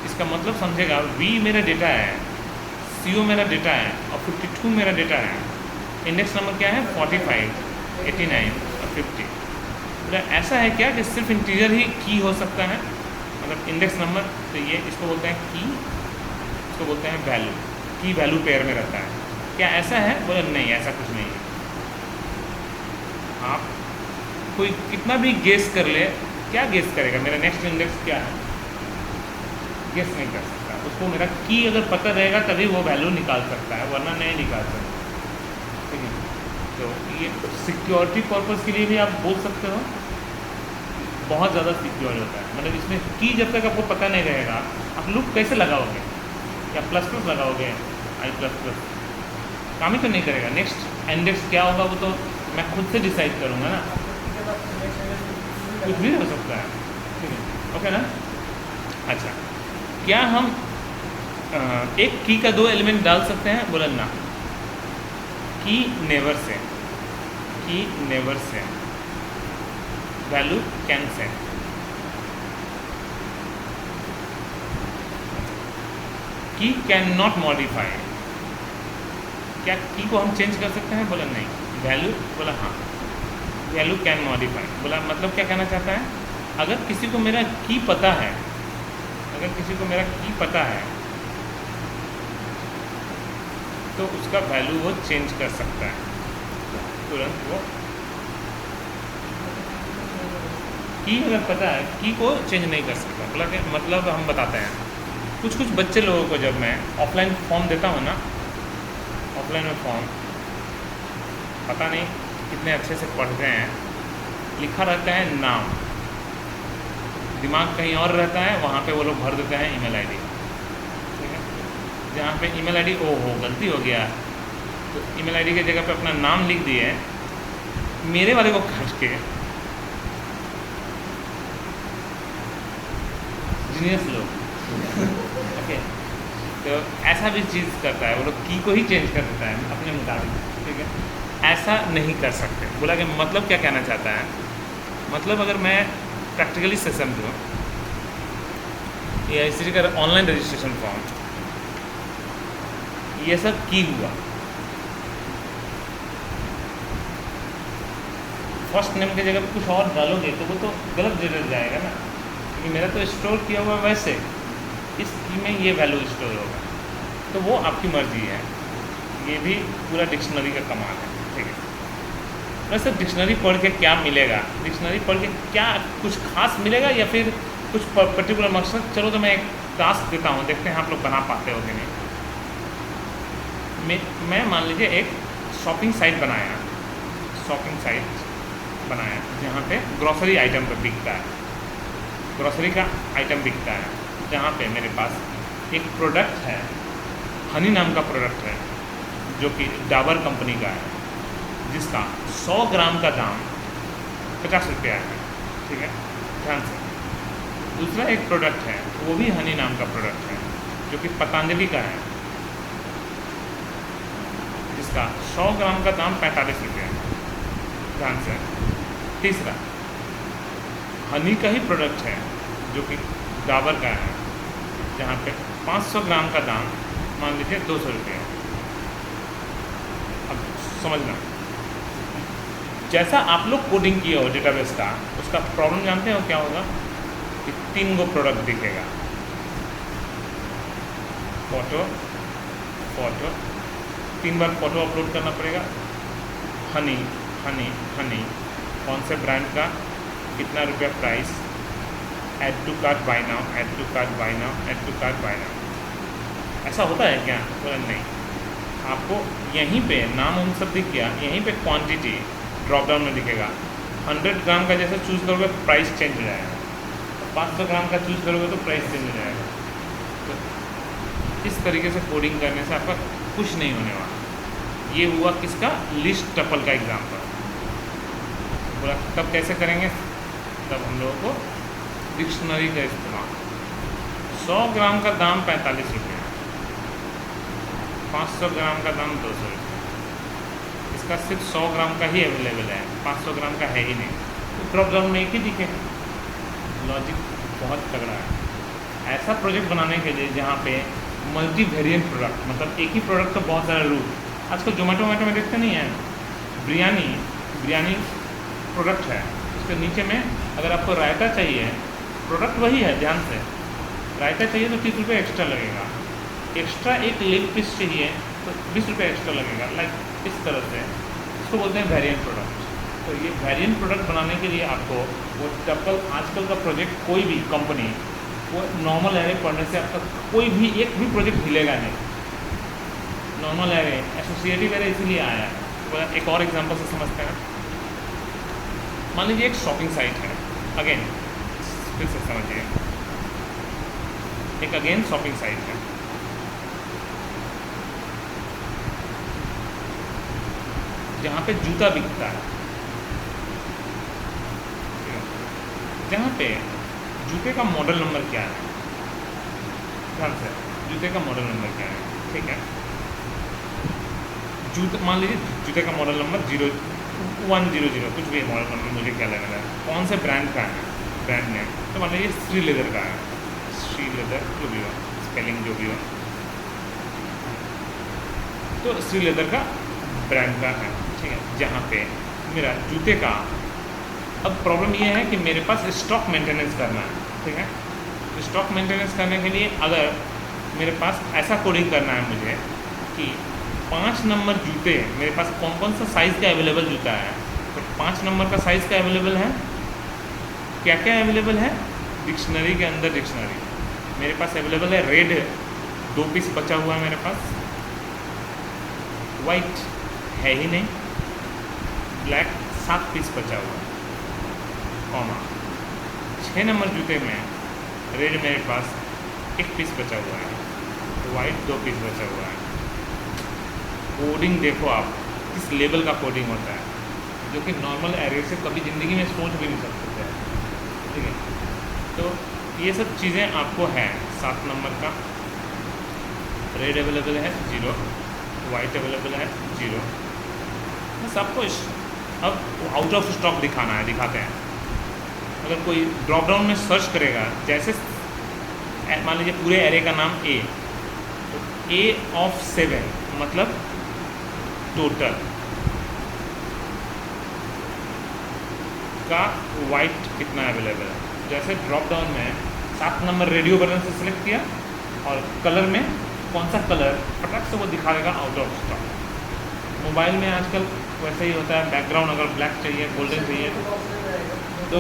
इसका मतलब समझेगा V मेरा डेटा है, CO मेरा डेटा है, और 52 मेरा डेटा है। इंडेक्स नंबर क्या है? 45, 89 और 50। बोला ऐसा है क्या कि सिर्फ इंटीजर ही की हो सकता है? मतलब इंडेक्स नंबर, तो ये इसको बोलते हैं की, इसको बोलते हैं वैल्यू, की वैल्यू पेयर में रहता है। क्या ऐसा है? बोला नहीं, ऐसा कुछ नहीं है। आप कोई कितना भी गेस कर ले, क्या गेस करेगा मेरा नेक्स्ट इंडेक्स क्या है? गेस नहीं कर सकता। उसको मेरा की अगर पता रहेगा तभी वो वैल्यू निकाल सकता है, वरना नहीं निकाल सकता, ठीक है। तो ये सिक्योरिटी पर्पज़ के लिए भी आप बोल सकते हो, बहुत ज़्यादा सिक्योर होता है। मतलब इसमें की जब तक आपको पता नहीं रहेगा, आप लूप कैसे लगाओगे? या प्लस लगाओगे? I++, काम ही तो नहीं करेगा। नेक्स्ट इंडेक्स क्या होगा वो तो मैं खुद से डिसाइड करूँगा ना, कुछ भी हो सकता है, ठीक है। ओके ना? अच्छा, क्या हम एक की का 2 एलिमेंट डाल सकते हैं? बोला ना, की never say value can say. की कैन नॉट मॉडिफाई, क्या की को हम चेंज कर सकते हैं? बोला नहीं। वैल्यू? बोला हाँ, वैल्यू कैन मॉडिफाई। बोला मतलब क्या कहना चाहता है? अगर किसी को मेरा की पता है, अगर किसी को मेरा की पता है तो उसका वैल्यू वो चेंज कर सकता है तुरंत। वो की अगर पता है, की को चेंज नहीं कर सकता। बोला कि मतलब हम बताते हैं, कुछ कुछ बच्चे लोगों को जब मैं ऑफलाइन फॉर्म देता हूँ ना, ऑफलाइन में फॉर्म पता नहीं कितने अच्छे से पढ़ते हैं, लिखा रहता है नाम, दिमाग कहीं और रहता है, वहाँ पे वो लोग भर देते हैं ईमेल आईडी। ठीक है, जहाँ पे ईमेल आईडी ओहो गलती हो गया, तो ईमेल आईडी की जगह पे अपना नाम लिख दिए, मेरे वाले को काट के जीनियस लोग ओके, तो ऐसा भी चीज़ करता है वो लोग, की को ही चेंज कर देता है अपने मुताबिक। ठीक है, ऐसा नहीं कर सकते। बोला कि मतलब क्या कहना चाहता है, मतलब अगर मैं प्रैक्टिकली से समझूँ, या इसी का ऑनलाइन रजिस्ट्रेशन फॉर्म, ये सब की हुआ, फर्स्ट नेम की जगह पे कुछ और डालोगे तो वो तो गलत रिजल्ट जाएगा ना, क्योंकि मेरा तो स्टोर किया हुआ वैसे, इस की में ये वैल्यू स्टोर होगा, तो वो आपकी मर्जी है। ये भी पूरा डिक्शनरी का कमाल है। ठीक है, वैसे डिक्शनरी पढ़ के क्या मिलेगा, डिक्शनरी पढ़ के क्या कुछ खास मिलेगा या फिर कुछ पर्टिकुलर मकसद। चलो तो मैं एक टास्क देता हूँ, देखते हैं आप लोग बना पाते हो कि नहीं। मैं मान लीजिए एक शॉपिंग साइट बनाया, शॉपिंग साइट बनाया जहाँ पे ग्रॉसरी आइटम पर बिकता है, ग्रॉसरी का आइटम बिकता है, जहाँ पे मेरे पास एक प्रोडक्ट है, हनी नाम का प्रोडक्ट है, जो कि डाबर कंपनी का है, जिसका 100 ग्राम का दाम 50 रुपया है। ठीक है, ध्यान से। दूसरा एक प्रोडक्ट है, वो भी हनी नाम का प्रोडक्ट है, जो कि पतंजलि का है, जिसका 100 ग्राम का दाम 45 रुपया है। ध्यान से। तीसरा हनी का ही प्रोडक्ट है, जो कि डाबर का है, जहाँ पे 500 ग्राम का दाम मान लीजिए 200 रुपये। अब समझना, जैसा आप लोग कोडिंग किए हो डेटाबेस का, उसका प्रॉब्लम जानते हो क्या होगा कि 3 गो प्रोडक्ट दिखेगा, फोटो फोटो, 3 बार फोटो अपलोड करना पड़ेगा, हनी हनी हनी, कौन से ब्रांड का, कितना रुपया price, add to cart buy now, add to cart buy now, add to cart buy now. ऐसा होता है क्या? बोला नहीं, आपको यहीं पे नाम उन सब दिख गया, यहीं पे क्वांटिटी ड्रॉप डाउन में दिखेगा। 100 ग्राम का जैसे चूज़ करोगे प्राइस चेंज हो जाएगा, 500 ग्राम का चूज़ करोगे तो प्राइस चेंज हो जाएगा। तो इस तरीके से कोडिंग करने से आपका कुछ नहीं होने वाला। ये हुआ किसका? लिस्ट टपल का एग्जाम्पल। बोला तब कैसे करेंगे? तब हम लोगों को डिक्शनरी का इस्तेमाल। 100 ग्राम का दाम 45 रुपये, 500 ग्राम का दाम 200 रुपये। इसका सिर्फ 100 ग्राम का ही अवेलेबल है, 500 ग्राम का है ही नहीं, तो ड्रॉप डाउन में एक ही दिखेगा। लॉजिक बहुत तगड़ा है। ऐसा प्रोजेक्ट बनाने के लिए जहाँ पे मल्टी वेरिएंट प्रोडक्ट, मतलब एक ही प्रोडक्ट का बहुत सारे रूट। आजकल जोमेटो में देखते नहीं है, बिरयानी प्रोडक्ट है, उसके नीचे में अगर आपको रायता चाहिए, प्रोडक्ट वही है, ध्यान से, रायता चाहिए तो 30 रुपये एक्स्ट्रा लगेगा, एक्स्ट्रा एक लेग पीस चाहिए तो 20 रुपये एक्स्ट्रा लगेगा। लाइक इस तरह से इसको बोलते हैं वेरिएंट प्रोडक्ट। तो ये वेरिएंट प्रोडक्ट बनाने के लिए आपको वो टपल, आजकल का प्रोजेक्ट कोई भी कंपनी, वो नॉर्मल एरे पढ़ने से आपका कोई भी एक भी प्रोजेक्ट हिलेगा नहीं। नॉर्मल एरे, एसोसिएटिव एरे इसीलिए आया है। तो एक और एग्जांपल से समझते हैं। मान लीजिए एक शॉपिंग साइट है, अगेन फिर से समझिए, एक अगेन शॉपिंग साइट है, जहाँ पे जूता बिकता है, जहाँ पे जूते का मॉडल नंबर क्या है, ध्यान से, जूते का मॉडल नंबर क्या है, ठीक है। जूता मान लीजिए जूते का मॉडल नंबर 0100, कुछ भी मॉडल नंबर, मुझे क्या लेना है, कौन से ब्रांड का है, ब्रांड नेम, तो मान लीजिए श्री लेदर का है, श्री लेदर जो भी हो, स्पेलिंग जो भी हो, तो श्री लेदर का ब्रांड का है, ठीक है। जहाँ पे मेरा जूते का, अब प्रॉब्लम ये है कि मेरे पास स्टॉक मेंटेनेंस करना है, ठीक है। स्टॉक मेंटेनेंस करने के लिए अगर मेरे पास ऐसा कोडिंग करना है मुझे कि 5 नंबर जूते मेरे पास कौन कौन सा साइज़ का अवेलेबल जूता है, तो 5 नंबर का साइज़ का अवेलेबल है, क्या क्या अवेलेबल है, डिक्शनरी के अंदर डिक्शनरी मेरे पास अवेलेबल है। रेड 2 पीस बचा हुआ है मेरे पास, वाइट है ही नहीं, ब्लैक 7 पीस बचा हुआ है, कॉमा 6 नंबर जूते में रेड मेरे पास 1 पीस बचा हुआ है, वाइट 2 पीस बचा हुआ है। कोडिंग देखो आप किस लेवल का कोडिंग होता है, जो कि नॉर्मल एरे से कभी ज़िंदगी में सोच भी नहीं सकते थे, ठीक है। तो ये सब चीज़ें आपको है। 7 नंबर का रेड अवेलेबल है 0, वाइट अवेलेबल है 0, बस आपको अब आउट ऑफ स्टॉक दिखाना है, दिखाते हैं। अगर कोई ड्रॉप डाउन में सर्च करेगा, जैसे मान लीजिए पूरे एरे का नाम ए, तो ए ऑफ 7 मतलब टोटल का वाइट कितना अवेलेबल है। जैसे ड्रॉप डाउन में 7 नंबर रेडियो बटन से सिलेक्ट किया और कलर में कौन सा कलर फटाक से वो दिखा देगा आउट ऑफ स्टॉक। मोबाइल में आजकल वैसे ही होता है, बैकग्राउंड अगर ब्लैक चाहिए, गोल्डन चाहिए तो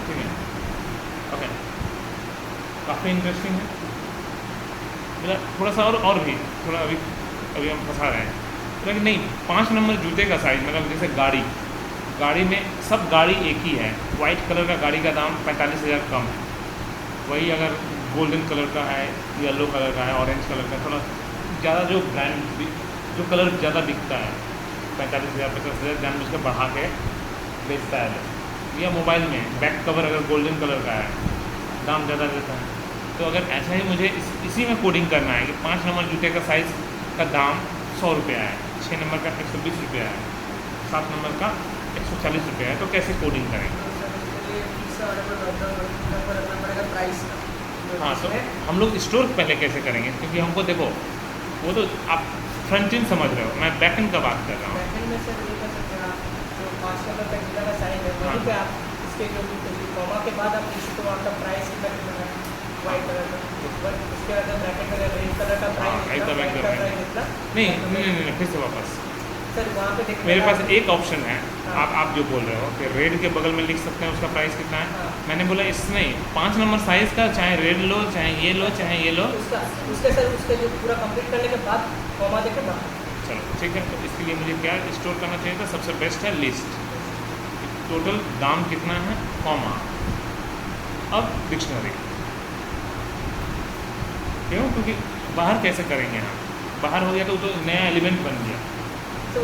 ठीक है, ओके, काफ़ी इंटरेस्टिंग है। मतलब थोड़ा सा और भी थोड़ा अभी हम फंसा रहे हैं, लेकिन नहीं 5 नंबर जूते का साइज़, मतलब जैसे गाड़ी में सब गाड़ी एक ही है, वाइट कलर का गाड़ी का दाम 45,000 कम है, वही अगर गोल्डन कलर का है, येलो कलर का है, ऑरेंज कलर का, थोड़ा ज़्यादा जो ब्रांड जो कलर ज़्यादा बिकता है 45,000 50,000 जानबूझ के बढ़ा के बेचता है। या मोबाइल में बैक कवर अगर गोल्डन कलर का है, दाम ज़्यादा देता है। तो अगर ऐसा ही मुझे इसी में कोडिंग करना है कि 5 नंबर जूते का साइज़ का दाम 100 रुपया है, 6 नंबर का 120 रुपया है, 7 नंबर का 140 रुपया है, तो कैसे कोडिंग करेंगे? हाँ, तो हम लोग स्टोर पहले कैसे करेंगे, क्योंकि हमको देखो वो तो आप फ्रंट एंड समझ रहे हो, मैं बैक एंड का बात कर रहा हूँ। बैकएंड में सर ये कर सकते हैं आप, जो 5 नंबर का जितना का साइज है वहीं पे आप इसके जो कॉमा के बाद आप इसी को आपका प्राइस कितना कितना है वाइट कलर का, बट उसके बाद ब्रैकेट में रेड कलर का प्राइस इतना नहीं, फिर से वापस सर वहाँ पे देखिए मेरे पास एक ऑप्शन है, आप जो बोल रहे हो कि रेड के बगल में लिख सकते हैं उसका प्राइस कितना है। हाँ। मैंने बोला इसमें 5 नंबर साइज़ का, चाहे रेड लो, चाहे ये लो, चाहे ये लो, उसके सर उसके जो पूरा कंप्लीट करने के बाद कॉमा देके बाहर। चलो ठीक है। तो इसके लिए मुझे क्या स्टोर करना चाहिए था? सबसे बेस्ट है लिस्ट, टोटल दाम कितना है, कॉमा, अब डिक्शनरी। क्यों? क्योंकि बाहर कैसे करेंगे हम, बाहर हो गया तो नया एलिमेंट बन गया। तो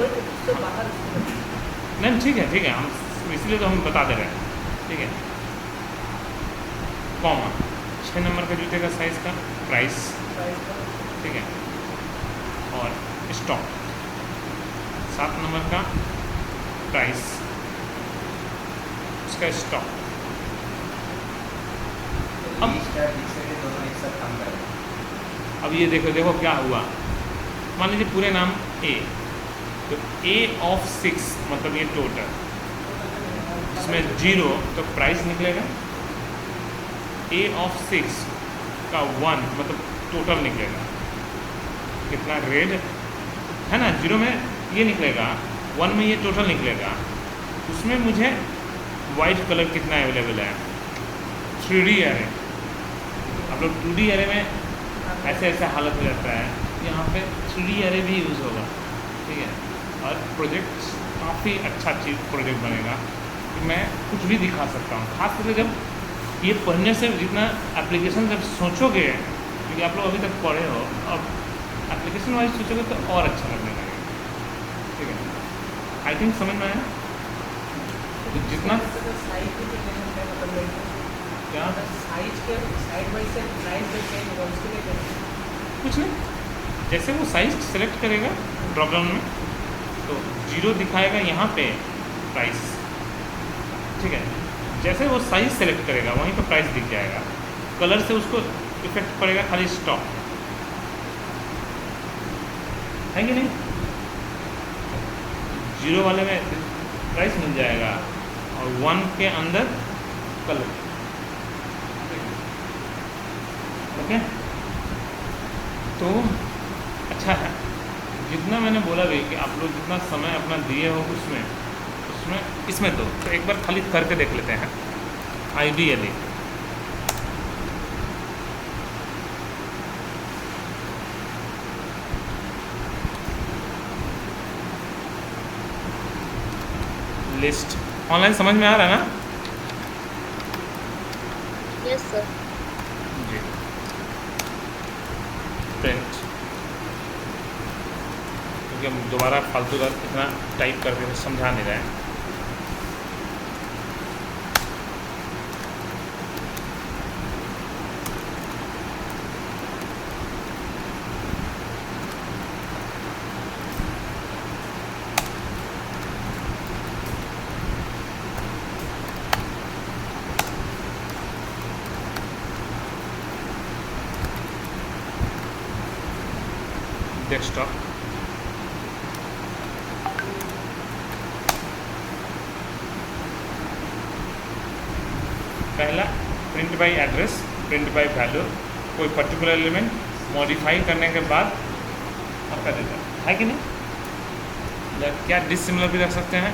बाहर नहीं ठीक है, हम इसलिए तो हम बता दे रहे हैं, ठीक है। कॉमा 6 नंबर का जूते का साइज़ का प्राइस, ठीक है, और स्टॉक 7 नंबर का प्राइस, उसका स्टॉक। अब ये देखो क्या हुआ। मान लीजिए पूरे नाम ए, तो ए ऑफ 6 मतलब ये टोटल, इसमें 0 तो प्राइस निकलेगा, ए ऑफ 6 का 1 मतलब टोटल निकलेगा कितना, रेड है ना, 0 में ये निकलेगा, 1 में ये टोटल निकलेगा। उसमें मुझे वाइट कलर कितना अवेलेबल है, 3D एरे। आप लोग 2D एरे में ऐसे हालत हो जाता है, यहाँ पे 3D एरे भी यूज़ होगा, ठीक है। और प्रोजेक्ट काफ़ी अच्छा चीज़ प्रोजेक्ट बनेगा कि मैं कुछ भी दिखा सकता हूँ। खास करके जब ये पढ़ने से जितना एप्लीकेशन जब सोचोगे, क्योंकि आप लोग अभी तक पढ़े हो, अब एप्लीकेशन वाइज सोचोगे तो और अच्छा लगने लगेगा, ठीक है। आई थिंक समझ में आया? तो जितना क्या साइज के साइड बाई साइड प्राइस जो चेंज होगा उसके लिए कुछ नहीं, जैसे वो साइज सेलेक्ट करेगा ड्रॉप डाउन में तो 0 दिखाएगा यहाँ पे प्राइस, ठीक है। जैसे वो साइज सेलेक्ट करेगा वहीं पे प्राइस दिख जाएगा, कलर से उसको इफेक्ट पड़ेगा खाली स्टॉक, है कि नहीं? 0 वाले में प्राइस मिल जाएगा और 1 के अंदर कलर। ओके, तो अच्छा है, जितना मैंने बोला भी कि आप लोग जितना समय अपना दिए हो उसमें इसमें तो एक बार खाली करके देख लेते हैं आइडियली। लिस्ट ऑनलाइन समझ में आ रहा है ना? Yes sir. जी। प्रिंट, क्योंकि हम दोबारा फालतू का इतना टाइप करके समझा नहीं रहे हैं। डेस्कटॉप, पहला print by address, print by value, कोई पर्टिकुलर एलिमेंट मॉडिफाई करने के बाद आपका रिजल्ट है कि नहीं। या क्या डिसिमिलर भी रख सकते हैं?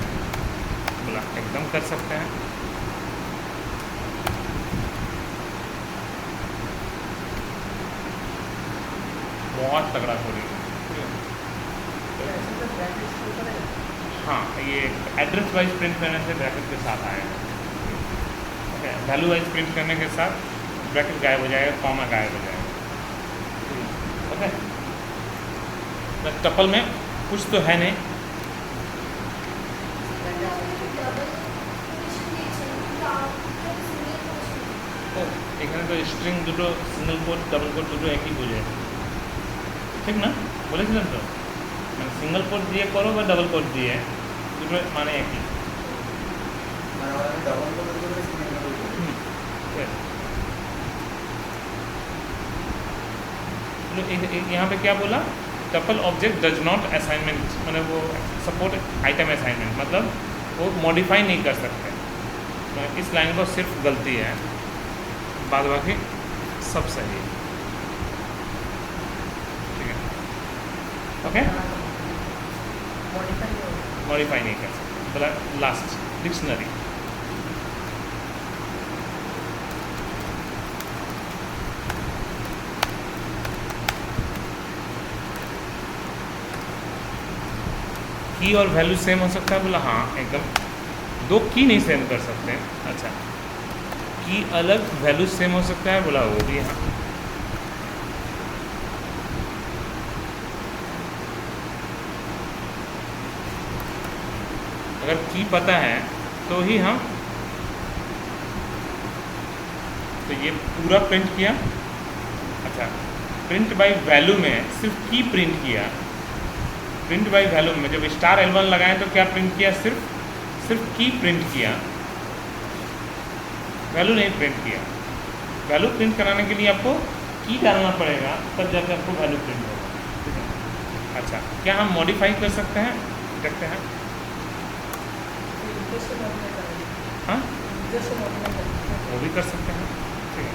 बोला एकदम कर सकते हैं। बहुत तगड़ा खोली। हाँ, ये एड्रेस वाइज प्रिंट करने से ब्रैकेट के साथ आएगा। ओके, वैल्यू वाइज प्रिंट करने के साथ ब्रैकेट गायब हो जाएगा, कॉमा गायब हो जाएगा। ओके, तो टपल में कुछ तो है नहीं। এখানে তো স্ট্রিং দুটো সিঙ্গেল কোট ডাবল কোট দুটো একই বোঝে, ঠিক না? বলেছিলেন তো, মানে সিঙ্গেল কোট দিয়ে করো বা ডাবল কোট দিয়ে, দুটো মানে একই। यहाँ पे क्या बोला? Tuple object does not assignment, मतलब वो सपोर्ट आइटम असाइनमेंट, मतलब वो मॉडिफाई नहीं कर सकते। तो इस लाइन को सिर्फ गलती है, बाद बाकी सब सही है। ठीक है, ओके, मॉडिफाई नहीं कर सकते। बोला लास्ट डिक्शनरी, की और वैल्यू सेम हो सकता है? बोला हाँ, एकदम। दो की नहीं सेम कर सकते। अच्छा, की अलग वैल्यू सेम हो सकता है? बोला वो भी हाँ। अगर की पता है तो ही हम, तो ये पूरा प्रिंट किया। अच्छा, प्रिंट बाय वैल्यू में सिर्फ की प्रिंट किया। प्रिंट बाय वैल्यू में जब स्टार L1 लगाएं तो क्या प्रिंट किया? सिर्फ की प्रिंट किया, वैल्यू नहीं प्रिंट किया। वैल्यू प्रिंट कराने के लिए आपको की डालना पड़ेगा, तब जाकर आपको वैल्यू प्रिंट होगा। अच्छा, क्या हम मॉडिफाई कर सकते हैं? देखते हैं। हाँ, वो भी कर सकते हैं। ठीक है,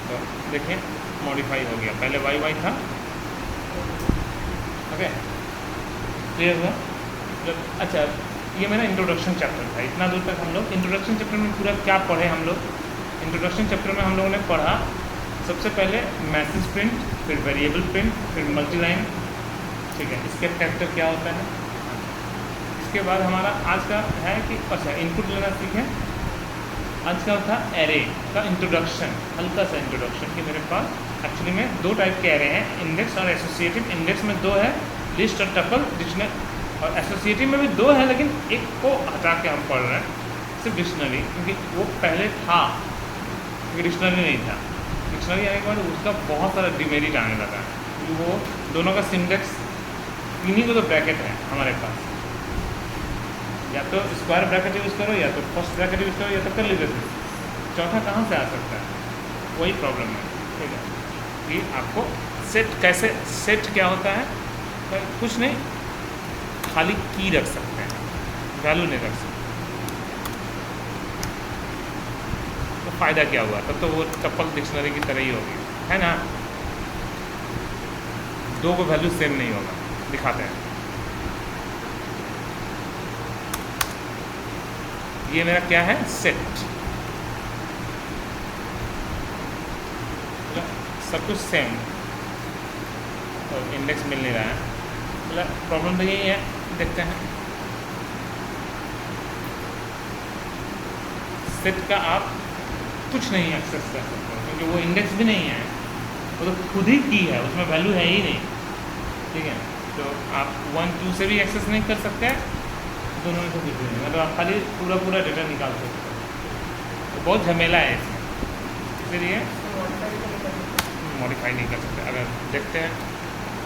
तो देखिए मॉडिफाई हो गया। पहले वाई वाई था। ओके, क्लियर हुआ? अच्छा, ये मेरा इंट्रोडक्शन चैप्टर था। इतना दूर तक हम लोग इंट्रोडक्शन चैप्टर में पूरा क्या पढ़े हम लोग? इंट्रोडक्शन चैप्टर में हम लोगों ने पढ़ा सबसे पहले मैसेज प्रिंट, फिर वेरिएबल प्रिंट, फिर मल्टीलाइन। ठीक है, इसके कैरेक्टर क्या होता है। इसके बाद हमारा आज का है कि अच्छा इनपुट लेना सीखें। आज का था एरे का इंट्रोडक्शन, हल्का सा इंट्रोडक्शन कि मेरे पास एक्चुअली में दो टाइप के एरे हैं, इंडेक्स और एसोसिएटिव। इंडेक्स में दो है, लिस्ट और टपल। डिक्शनरी और एसोसिएटिव में भी दो है, लेकिन एक को हटा के हम पढ़ रहे हैं, सिर्फ डिक्शनरी, क्योंकि वो पहले था, क्योंकि डिक्शनरी नहीं था। डिक्शनरी आने के बाद उसका बहुत सारा डिमेरिट आने लगा है। वो दोनों का सिंटेक्स, इन्हीं को तो ब्रैकेट है हमारे पास, या तो स्क्वायर ब्रैकेट यूज़ करो, या तो फर्स्ट ब्रैकेट यूज़ करो, या तो कर्ली ब्रैकेट। चौथा कहाँ से आ सकता है? वही प्रॉब्लम है। ठीक है, कि आपको सेट कैसे, सेट क्या होता है? कुछ नहीं, खाली की रख सकते हैं, वैल्यू नहीं रख सकते। तो फ़ायदा क्या हुआ? तब तो वो टप्पल डिक्शनरी की तरह ही होगी, है ना। दो को वैल्यू सेम नहीं होगा, दिखाते हैं। ये मेरा क्या है? सेट। सब कुछ सेम और इंडेक्स मिल नहीं रहा है, मतलब प्रॉब्लम तो यही है। देखते हैं, सेट का आप कुछ नहीं एक्सेस कर सकते क्योंकि वो इंडेक्स भी नहीं है, वो तो खुद ही की है, उसमें वैल्यू है ही नहीं, ठीक है। तो आप 1 2 से भी एक्सेस नहीं कर सकते, दोनों में से कुछ भी नहीं, मतलब आप खाली पूरा डेटा निकाल सकते हो। तो बहुत झमेला है इसमें, इसलिए मॉडिफाई नहीं कर सकते। अगर देखते हैं,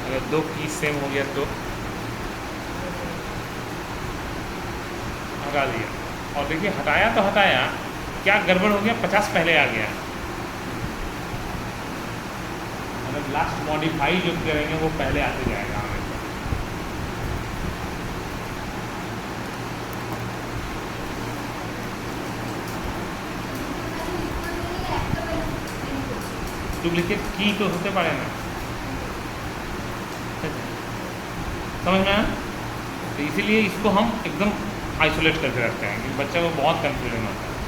अगर दो की सेम हो गया तो हटा दिया, और देखिए हटाया तो हटाया, क्या गड़बड़ हो गया? 50 पहले आ गया। मतलब लास्ट मॉडिफाई जो करेंगे वो पहले आते जाएगा हमेशा। डुप्लीकेट की तो होते पड़े ना, समझ में आया? तो इसीलिए इसको हम एकदम आइसोलेट करके रखते हैं, क्योंकि बच्चा को बहुत कंफ्यूजन होता है।